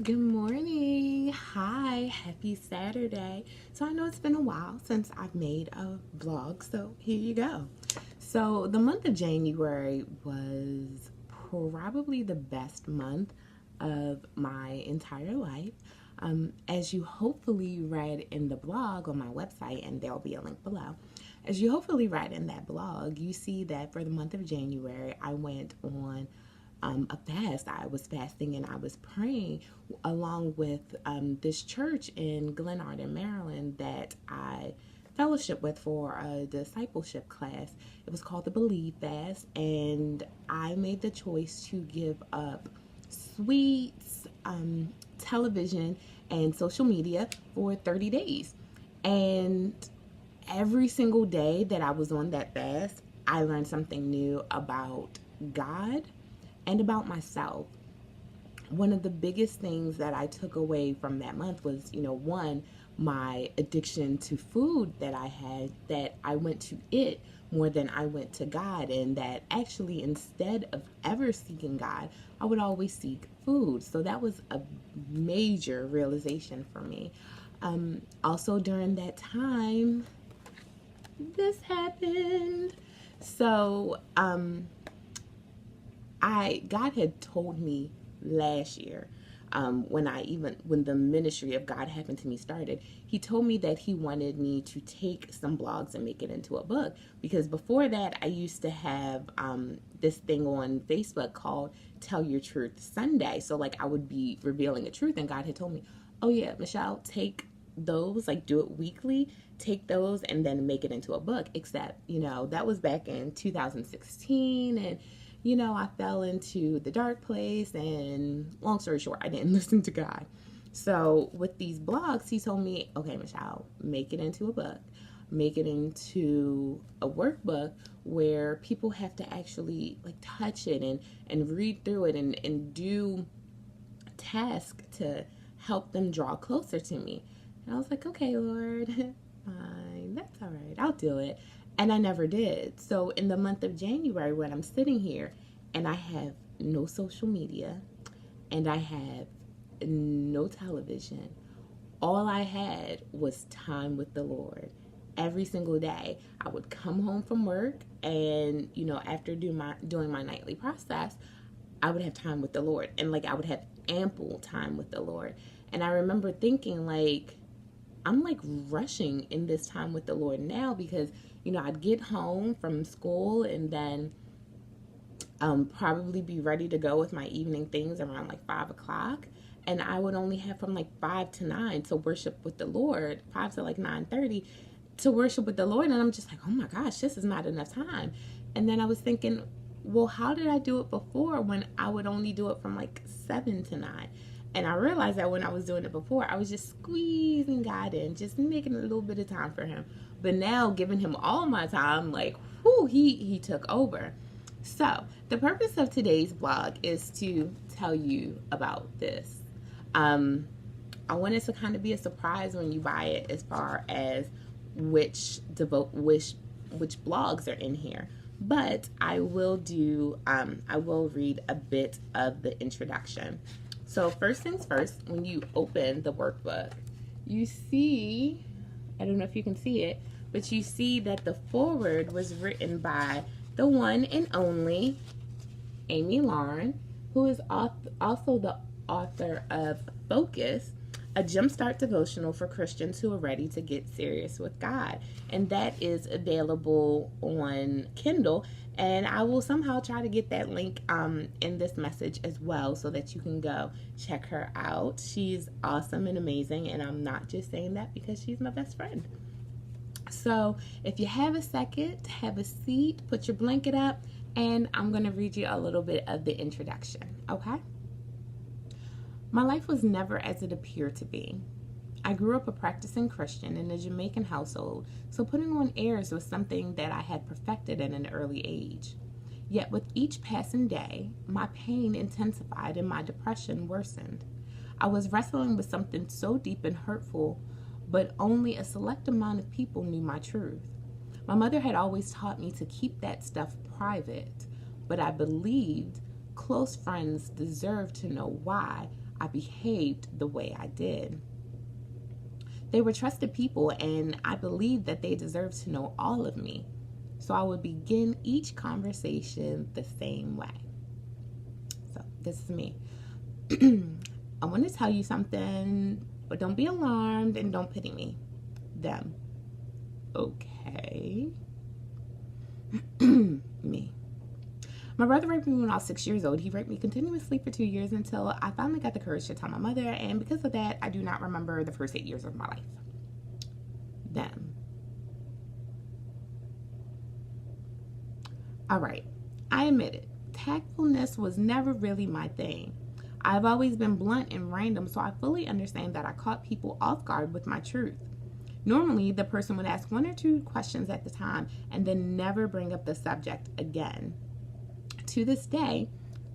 Good morning. Hi, happy Saturday. So I know it's been a while since I've made a vlog, so here you go. So the month of January was probably the best month of my entire life. As you hopefully read in the blog on my website, and there'll be a link below. As you hopefully read in that blog, you see that for the month of January, I went on a fast. I was fasting and I was praying along with this church in Glen Arden, Maryland that I fellowship with for a discipleship class. It was called the Believe Fast, and I made the choice to give up sweets, television, and social media for 30 days. And every single day that I was on that fast, I learned something new about God and about myself. One of the biggest things that I took away from that month was, one, my addiction to food that I had, that I went to it more than I went to God, and that actually instead of ever seeking God, I would always seek food. So that was a major realization for me. Also, during that time, this happened. So, God had told me last year, when the ministry of God happened to me started, he told me that he wanted me to take some blogs and make it into a book. Because before that, I used to have this thing on Facebook called Tell Your Truth Sunday. So like I would be revealing a truth, and God had told me, oh yeah, Michelle, take those, like do it weekly, take those and then make it into a book. Except, that was back in 2016, and I fell into the dark place, and long story short, I didn't listen to God. So with these blogs, he told me, okay, Michelle, make it into a book, make it into a workbook where people have to actually like touch it and read through it and do tasks to help them draw closer to me. And I was like, okay, Lord, fine, that's all right, I'll do it. And I never did. So in the month of January, when I'm sitting here and I have no social media and I have no television, all I had was time with the Lord. Every single day, I would come home from work, and after doing my nightly process, I would have time with the Lord, and like I would have ample time with the Lord. And I remember thinking, like, I'm like rushing in this time with the Lord now, because I'd get home from school and then probably be ready to go with my evening things around like 5 o'clock, and I would only have from like 5 to 9 to worship with the Lord, 5 to like 9:30 to worship with the Lord. And I'm just like, oh my gosh, this is not enough time. And then I was thinking, well, how did I do it before when I would only do it from like 7 to 9? And I realized that when I was doing it before, I was just squeezing God in, just making a little bit of time for him. But now, giving him all my time, like, whoo, he took over. So, the purpose of today's blog is to tell you about this. I want it to kind of be a surprise when you buy it, as far as which blogs are in here. But I will read a bit of the introduction. So first things first, when you open the workbook, you see, I don't know if you can see it, but you see that the foreword was written by the one and only Amy Lauren, who is also the author of Focus, a jumpstart devotional for Christians who are ready to get serious with God. And that is available on Kindle. And I will somehow try to get that link in this message as well, so that you can go check her out. She's awesome and amazing. And I'm not just saying that because she's my best friend. So if you have a second, have a seat, put your blanket up, and I'm going to read you a little bit of the introduction, okay? My life was never as it appeared to be. I grew up a practicing Christian in a Jamaican household, so putting on airs was something that I had perfected at an early age. Yet with each passing day, my pain intensified and my depression worsened. I was wrestling with something so deep and hurtful, but only a select amount of people knew my truth. My mother had always taught me to keep that stuff private, but I believed close friends deserved to know why I behaved the way I did. They were trusted people, and I believed that they deserved to know all of me. So I would begin each conversation the same way. So this is me. I want to tell you something, but don't be alarmed and don't pity me. Them. Okay. Me. My brother raped me when I was 6 years old. He raped me continuously for 2 years until I finally got the courage to tell my mother, and because of that, I do not remember the first 8 years of my life. Them. All right. I admit it. Tactfulness was never really my thing. I've always been blunt and random, so I fully understand that I caught people off guard with my truth. Normally, the person would ask 1 or 2 questions at the time and then never bring up the subject again. To this day,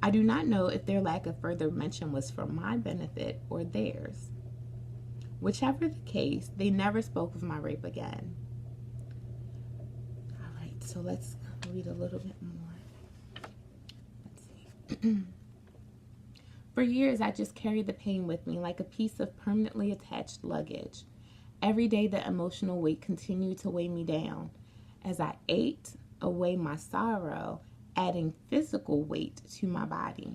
I do not know if their lack of further mention was for my benefit or theirs. Whichever the case, they never spoke of my rape again. All right, so let's read a little bit more. Let's see. For years, I just carried the pain with me like a piece of permanently attached luggage. Every day, the emotional weight continued to weigh me down. As I ate away my sorrow, adding physical weight to my body.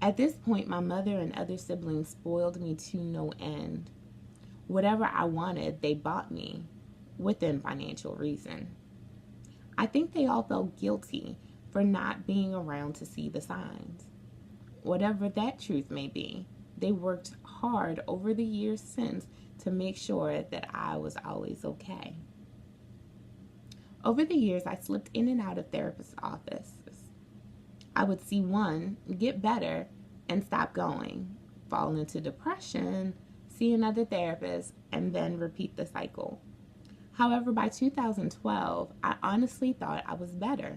At this point, my mother and other siblings spoiled me to no end. Whatever I wanted, they bought me, within financial reason. I think they all felt guilty for not being around to see the signs. Whatever that truth may be, they worked hard over the years since to make sure that I was always okay. Over the years, I slipped in and out of therapist offices. I would see one, get better, and stop going, fall into depression, see another therapist, and then repeat the cycle. However, by 2012, I honestly thought I was better.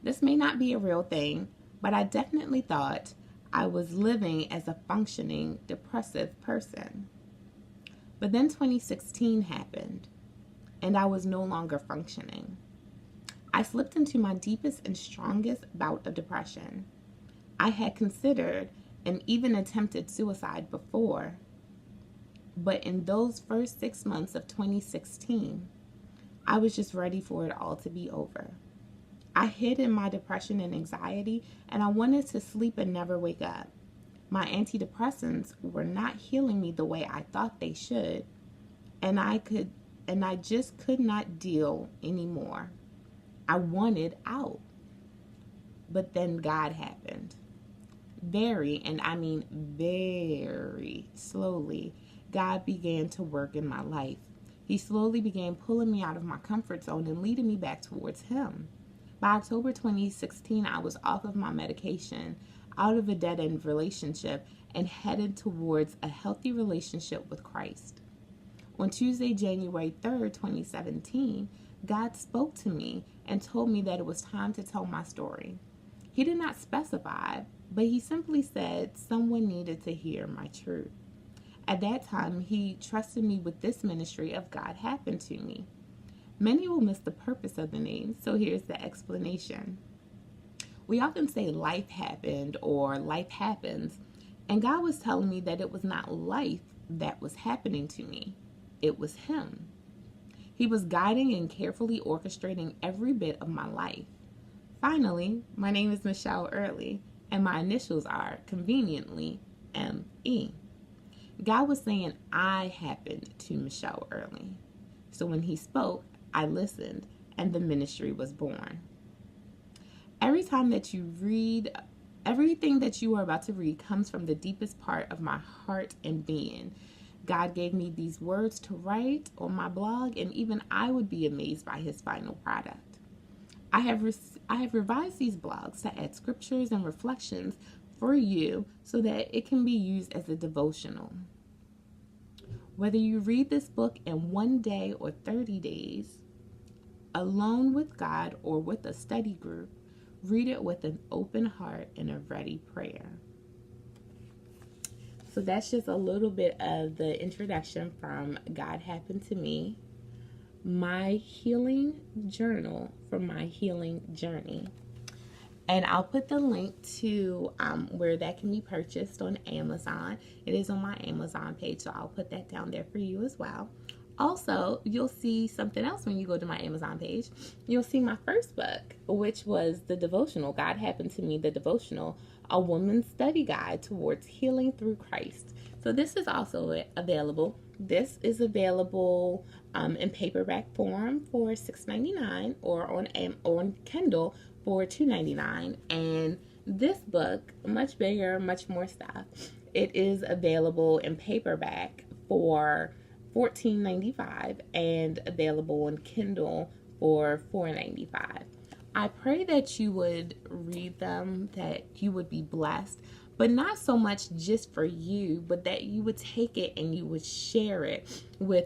This may not be a real thing, but I definitely thought I was living as a functioning depressive person. But then 2016 happened, and I was no longer functioning. I slipped into my deepest and strongest bout of depression. I had considered and even attempted suicide before, but in those first 6 months of 2016, I was just ready for it all to be over. I hid in my depression and anxiety, and I wanted to sleep and never wake up. My antidepressants were not healing me the way I thought they should, and I just could not deal anymore. I wanted out. But then God happened. Very, and I mean very slowly, God began to work in my life. He slowly began pulling me out of my comfort zone and leading me back towards Him. By October 2016, I was off of my medication, out of a dead-end relationship, and headed towards a healthy relationship with Christ. On Tuesday, January 3rd, 2017, God spoke to me and told me that it was time to tell my story. He did not specify, but He simply said someone needed to hear my truth. At that time, He trusted me with this ministry of God Happened to Me. Many will miss the purpose of the name, so here's the explanation. We often say life happened or life happens, and God was telling me that it was not life that was happening to me. It was Him. He was guiding and carefully orchestrating every bit of my life. Finally, my name is Michelle Early, and my initials are, conveniently, M.E. God was saying I happened to Michelle Early. So when He spoke, I listened, and the ministry was born. Every time that you read, everything that you are about to read comes from the deepest part of my heart and being. God gave me these words to write on my blog, and even I would be amazed by His final product. I have revised these blogs to add scriptures and reflections for you so that it can be used as a devotional. Whether you read this book in 1 day or 30 days, alone with God or with a study group, read it with an open heart and a ready prayer. So that's just a little bit of the introduction from God Happened to Me, my healing journal from my healing journey. And I'll put the link to where that can be purchased on Amazon. It is on my Amazon page, so I'll put that down there for you as well. Also, you'll see something else when you go to my Amazon page. You'll see my first book, which was the devotional, God Happened to Me, the devotional, a woman's study guide towards healing through Christ. So this is also available. This is available in paperback form for $6.99 or on Kindle for $2.99. And this book, much bigger, much more stuff, it is available in paperback for $14.95 and available on Kindle for $4.95. I pray that you would read them, that you would be blessed, but not so much just for you, but that you would take it and you would share it with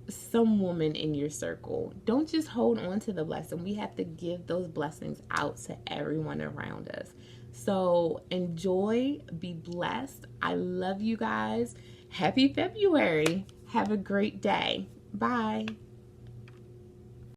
some woman in your circle. Don't just hold on to the blessing. We have to give those blessings out to everyone around us. So enjoy, be blessed. I love you guys. Happy February. Have a great day. Bye.